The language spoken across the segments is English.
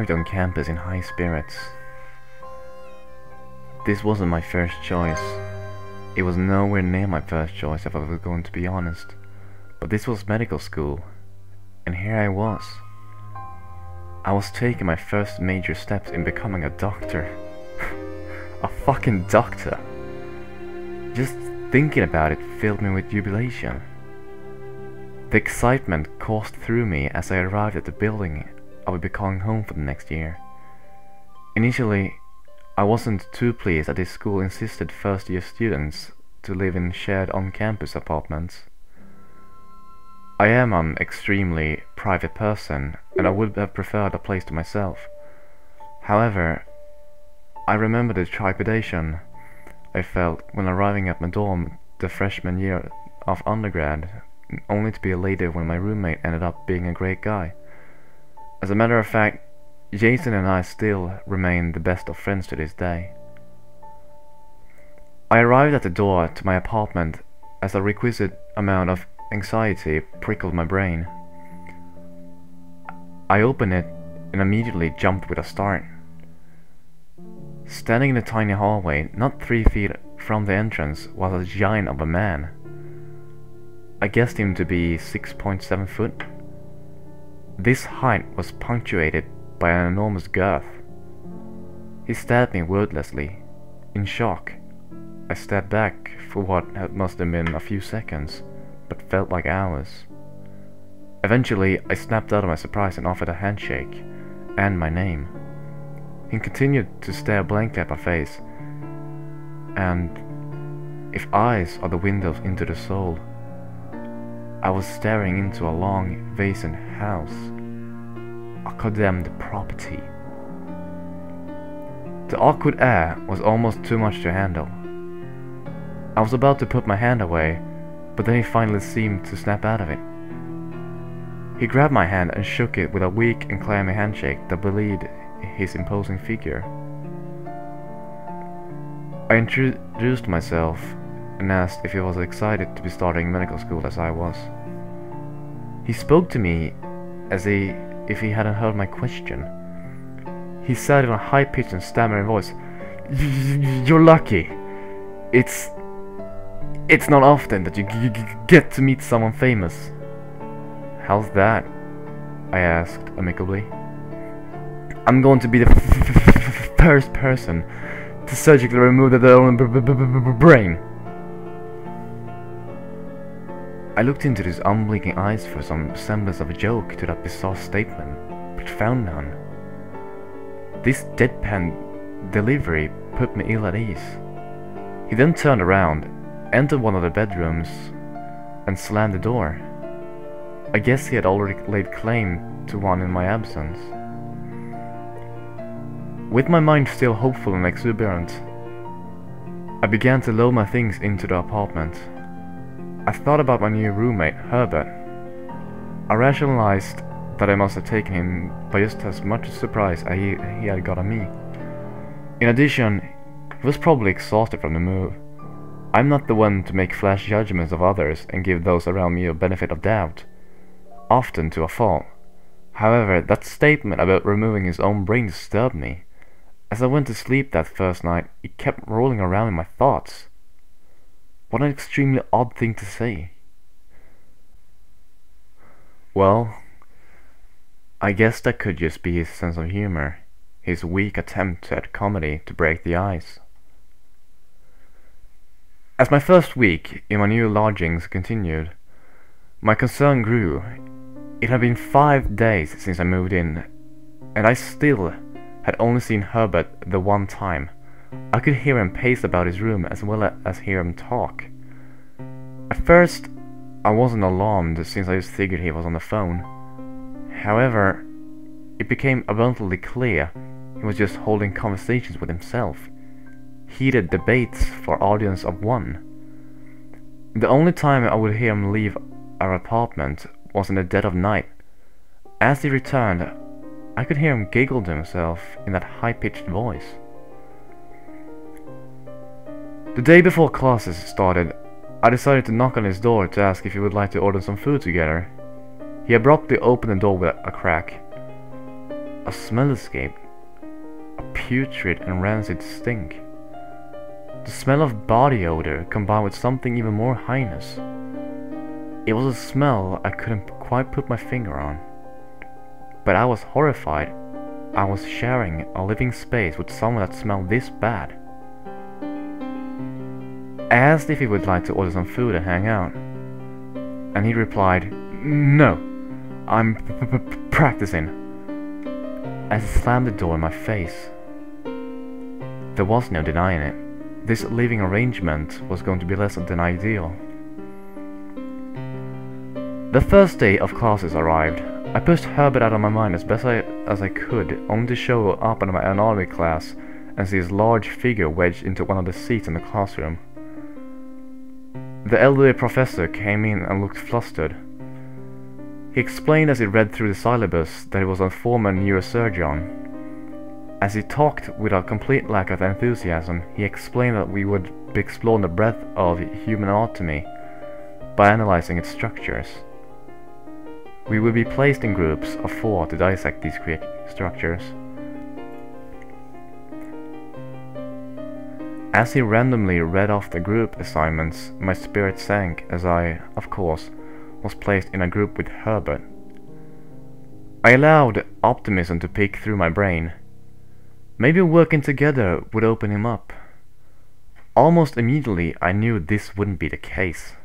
arrived on campus in high spirits. This wasn't my first choice. It was nowhere near my first choice if I was going to be honest. But this was medical school, and here I was. I was taking my first major steps in becoming a doctor. A fucking doctor. Just thinking about it filled me with jubilation. The excitement coursed through me as I arrived at the building I would be calling home for the next year. Initially, I wasn't too pleased that this school insisted first-year students to live in shared on-campus apartments. I am an extremely private person, and I would have preferred a place to myself. However, I remember the trepidation I felt when arriving at my dorm the freshman year of undergrad, only to be elated when my roommate ended up being a great guy. As a matter of fact, Jason and I still remain the best of friends to this day. I arrived at the door to my apartment as a requisite amount of anxiety prickled my brain. I opened it and immediately jumped with a start. Standing in the tiny hallway, not 3 feet from the entrance, was a giant of a man. I guessed him to be 6.7 foot. This height was punctuated by an enormous girth. He stared at me wordlessly. In shock, I stepped back for what must have been a few seconds, but felt like hours. Eventually, I snapped out of my surprise and offered a handshake, and my name. He continued to stare blankly at my face, and if eyes are the windows into the soul, I was staring into a long, vacant house, a condemned property. The awkward air was almost too much to handle. I was about to put my hand away, but then he finally seemed to snap out of it. He grabbed my hand and shook it with a weak and clammy handshake that belied his imposing figure. I introduced myself and asked if he was excited to be starting medical school as I was. He spoke to me as if he hadn't heard my question. He said in a high-pitched and stammering voice, "You're lucky. It's not often that you get to meet someone famous." "How's that?" I asked amicably. "I'm going to be the first person to surgically remove their own brain." I looked into his unblinking eyes for some semblance of a joke to that bizarre statement, but found none. This deadpan delivery put me ill at ease. He then turned around, entered one of the bedrooms, and slammed the door. I guess he had already laid claim to one in my absence. With my mind still hopeful and exuberant, I began to load my things into the apartment. I thought about my new roommate, Herbert. I rationalized that I must have taken him by just as much surprise as he had got on me. In addition, he was probably exhausted from the move. I'm not the one to make flash judgments of others and give those around me a benefit of doubt, often to a fault. However, that statement about removing his own brain disturbed me. As I went to sleep that first night, it kept rolling around in my thoughts. What an extremely odd thing to say. Well, I guess that could just be his sense of humor, his weak attempt at comedy to break the ice. As my first week in my new lodgings continued, my concern grew. It had been 5 days since I moved in, and I still had only seen Herbert the one time. I could hear him pace about his room as well as hear him talk. At first, I wasn't alarmed since I just figured he was on the phone. However, it became abundantly clear he was just holding conversations with himself. Heated debates for audience of one. The only time I would hear him leave our apartment was in the dead of night. As he returned, I could hear him giggle to himself in that high-pitched voice. The day before classes started, I decided to knock on his door to ask if he would like to order some food together. He abruptly opened the door with a crack. A smell escaped, a putrid and rancid stink. The smell of body odor combined with something even more heinous. It was a smell I couldn't quite put my finger on. But I was horrified. I was sharing a living space with someone that smelled this bad. I asked if he would like to order some food and hang out. And he replied, "No, I'm practicing," as he slammed the door in my face. There was no denying it. This living arrangement was going to be less than ideal. The first day of classes arrived. I pushed Herbert out of my mind as best as I could, only to show up in my anatomy class and see his large figure wedged into one of the seats in the classroom. The elderly professor came in and looked flustered. He explained as he read through the syllabus that he was a former neurosurgeon. As he talked with a complete lack of enthusiasm, he explained that we would be exploring the breadth of human anatomy by analyzing its structures. We would be placed in groups of 4 to dissect these structures. As he randomly read off the group assignments, my spirit sank as I, of course, was placed in a group with Herbert. I allowed optimism to peek through my brain. Maybe working together would open him up. Almost immediately I knew this wouldn't be the case.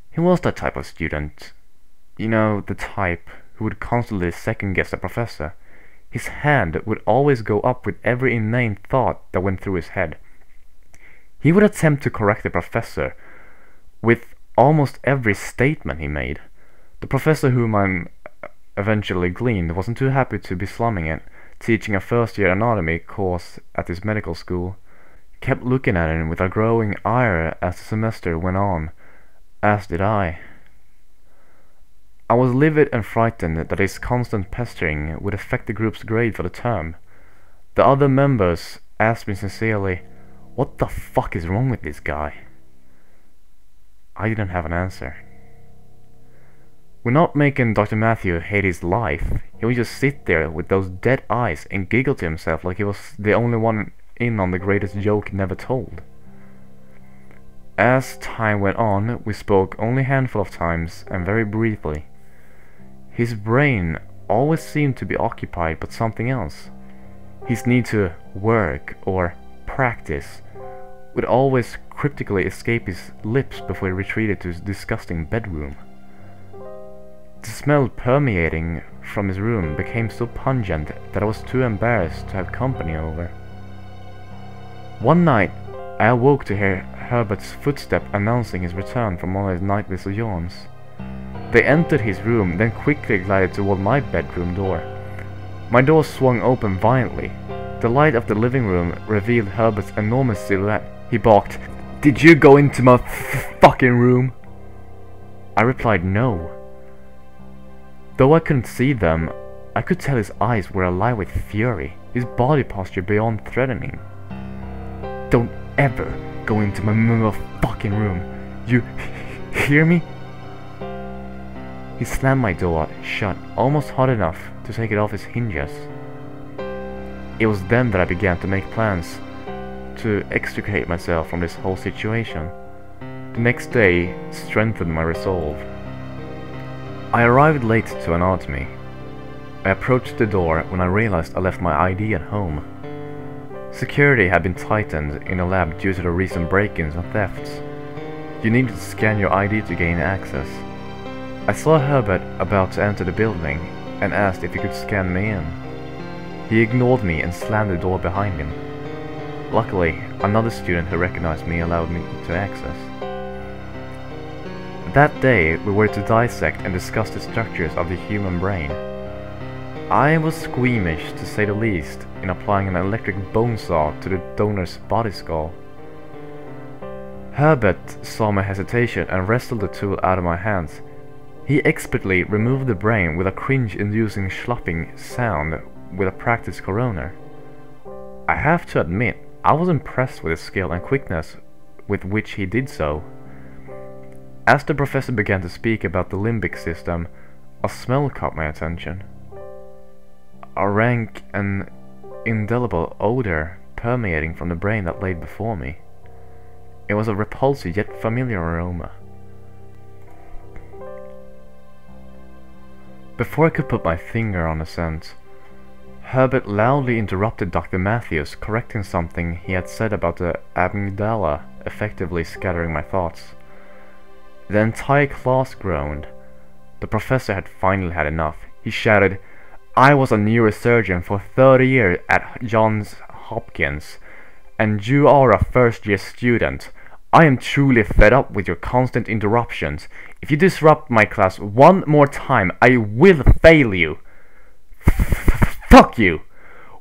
He was that type of student. You know, the type who would constantly second-guess the professor. His hand would always go up with every inane thought that went through his head. He would attempt to correct the professor with almost every statement he made. The professor whom I eventually gleaned wasn't too happy to be slumming it, teaching a first-year anatomy course at his medical school. Kept looking at him with a growing ire as the semester went on, as did I. I was livid and frightened that his constant pestering would affect the group's grade for the term. The other members asked me sincerely, "What the fuck is wrong with this guy?" I didn't have an answer. We're not making Dr. Matthew hate his life. He would just sit there with those dead eyes and giggle to himself like he was the only one in on the greatest joke never told. As time went on, we spoke only a handful of times and very briefly. His brain always seemed to be occupied by something else. His need to work or practice would always cryptically escape his lips before he retreated to his disgusting bedroom. The smell permeating from his room became so pungent that I was too embarrassed to have company over. One night, I awoke to hear Herbert's footstep announcing his return from one of his nightly sojourns. They entered his room, then quickly glided toward my bedroom door. My door swung open violently. The light of the living room revealed Herbert's enormous silhouette. He barked, "Did you go into my fucking room?" I replied no. Though I couldn't see them, I could tell his eyes were alive with fury, his body posture beyond threatening. "Don't ever go into my fucking room. You hear me?" He slammed my door shut almost hard enough to take it off its hinges. It was then that I began to make plans to extricate myself from this whole situation. The next day strengthened my resolve. I arrived late to anatomy. I approached the door when I realized I left my ID at home. Security had been tightened in the lab due to the recent break-ins and thefts. You needed to scan your ID to gain access. I saw Herbert about to enter the building and asked if he could scan me in. He ignored me and slammed the door behind him. Luckily, another student who recognized me allowed me to access. That day, we were to dissect and discuss the structures of the human brain. I was squeamish, to say the least, in applying an electric bone saw to the donor's body skull. Herbert saw my hesitation and wrestled the tool out of my hands. He expertly removed the brain with a cringe-inducing slopping sound with a practiced coroner. I have to admit, I was impressed with his skill and quickness with which he did so. As the professor began to speak about the limbic system, a smell caught my attention. a rank and indelible odor permeating from the brain that laid before me. It was a repulsive yet familiar aroma. Before I could put my finger on the scent, Herbert loudly interrupted Dr. Matthews, correcting something he had said about the amygdala, effectively scattering my thoughts. The entire class groaned. The professor had finally had enough. He shouted, "I was a neurosurgeon for 30 years at Johns Hopkins, and you are a first-year student. I am truly fed up with your constant interruptions. If you disrupt my class one more time, I will fail you. Fuck you.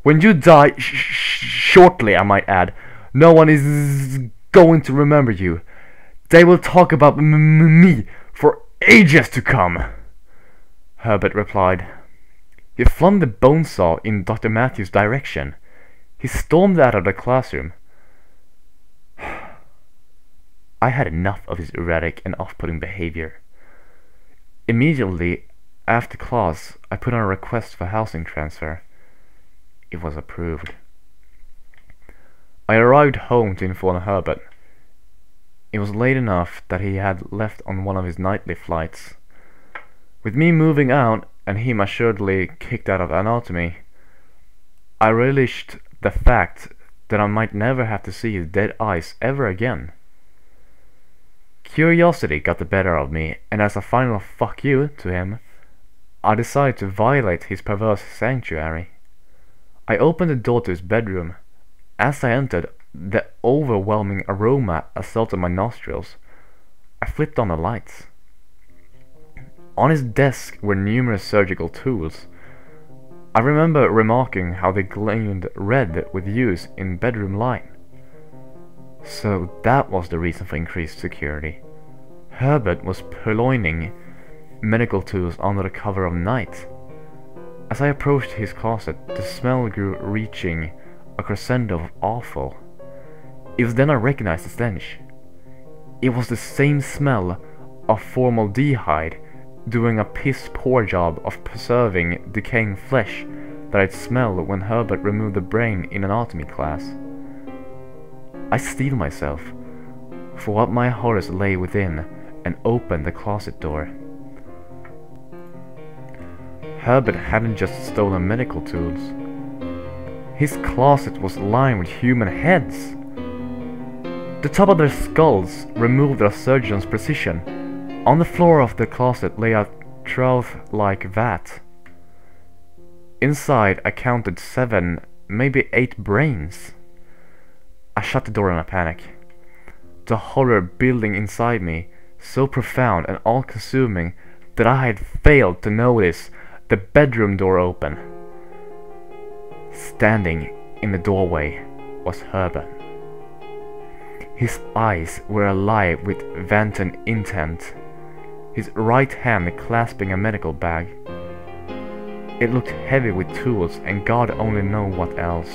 When you die, shortly I might add, no one is going to remember you. They will talk about me for ages to come," Herbert replied. He flung the bone saw in Dr. Matthews' direction. He stormed out of the classroom. I had enough of his erratic and off-putting behavior. Immediately after class, I put in a request for housing transfer. It was approved. I arrived home to inform Herbert. It was late enough that he had left on one of his nightly flights. With me moving out and him assuredly kicked out of anatomy, I relished the fact that I might never have to see his dead eyes ever again. Curiosity got the better of me, and as a final fuck you to him, I decided to violate his perverse sanctuary. I opened the door to his bedroom. As I entered, the overwhelming aroma assaulted my nostrils. I flipped on the lights. On his desk were numerous surgical tools. I remember remarking how they gleamed red with use in bedroom light. So that was the reason for increased security. Herbert was purloining medical tools under the cover of night. As I approached his closet, the smell grew, reaching a crescendo of awful. It was then I recognized the stench. It was the same smell of formaldehyde doing a piss-poor job of preserving decaying flesh that I'd smelled when Herbert removed the brain in anatomy class. I steeled myself for what my horrors lay within and opened the closet door. Herbert hadn't just stolen medical tools. His closet was lined with human heads. The top of their skulls removed their surgeon's precision. On the floor of the closet lay a trough-like vat. Inside I counted 7, maybe 8 brains. I shut the door in a panic. The horror building inside me, so profound and all-consuming that I had failed to notice the bedroom door open. Standing in the doorway was Herbert. His eyes were alive with wanton intent, his right hand clasping a medical bag. It looked heavy with tools and God only knew what else.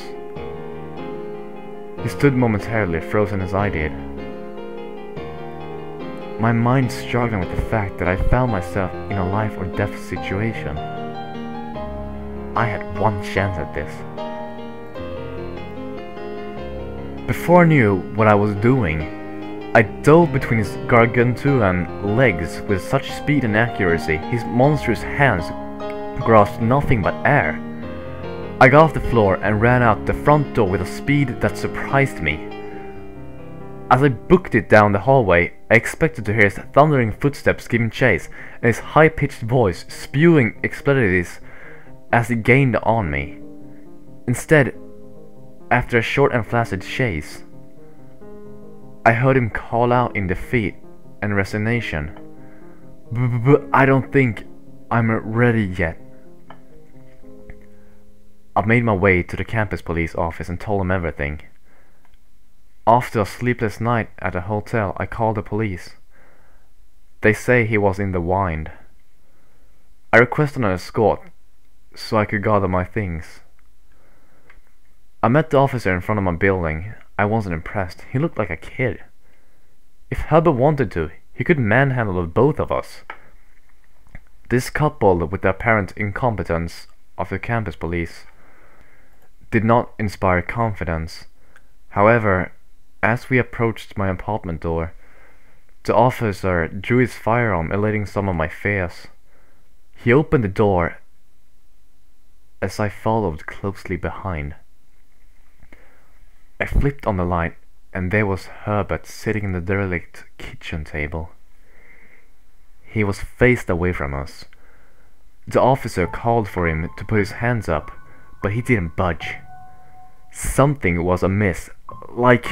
He stood momentarily, frozen as I did. My mind struggling with the fact that I found myself in a life or death situation. I had one chance at this. Before I knew what I was doing, I dove between his gargantuan legs with such speed and accuracy, his monstrous hands grasped nothing but air. I got off the floor and ran out the front door with a speed that surprised me. As I booked it down the hallway, I expected to hear his thundering footsteps giving chase and his high-pitched voice spewing expletives as he gained on me. Instead, after a short and flaccid chase, I heard him call out in defeat and resignation, "But I don't think I'm ready yet." I made my way to the campus police office and told them everything. After a sleepless night at a hotel, I called the police. They say he was in the wind. I requested an escort so I could gather my things. I met the officer in front of my building. I wasn't impressed. He looked like a kid. If Herbert wanted to, he could manhandle both of us. This coupled with the apparent incompetence of the campus police did not inspire confidence. However, as we approached my apartment door, the officer drew his firearm, allaying some of my fears. He opened the door as I followed closely behind. I flipped on the light, and there was Herbert sitting in the derelict kitchen table. He was faced away from us. The officer called for him to put his hands up, but he didn't budge. Something was amiss, like...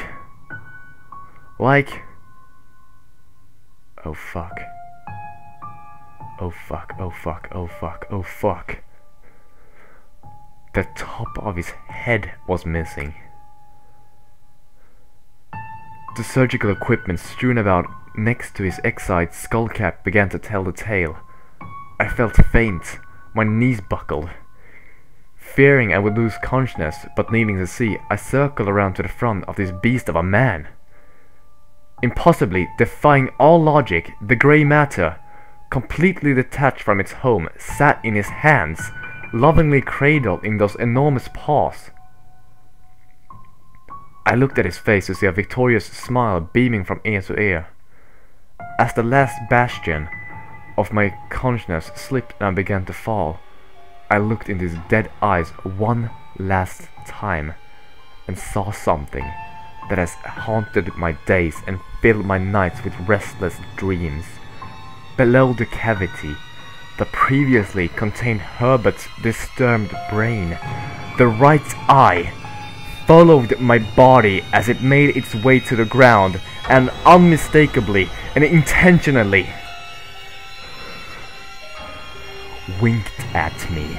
Oh fuck. Oh fuck, oh fuck, oh fuck, oh fuck. The top of his head was missing. The surgical equipment strewn about next to his excised skull cap began to tell the tale. I felt faint, my knees buckled. Fearing I would lose consciousness, but needing to see, I circled around to the front of this beast of a man. Impossibly defying all logic, the grey matter, completely detached from its home, sat in his hands, lovingly cradled in those enormous paws. I looked at his face to see a victorious smile beaming from ear to ear. As the last bastion of my consciousness slipped and began to fall, I looked into his dead eyes one last time and saw something that has haunted my days and filled my nights with restless dreams. Below the cavity that previously contained Herbert's disturbed brain, the right eye followed my body as it made its way to the ground and unmistakably and intentionally winked at me.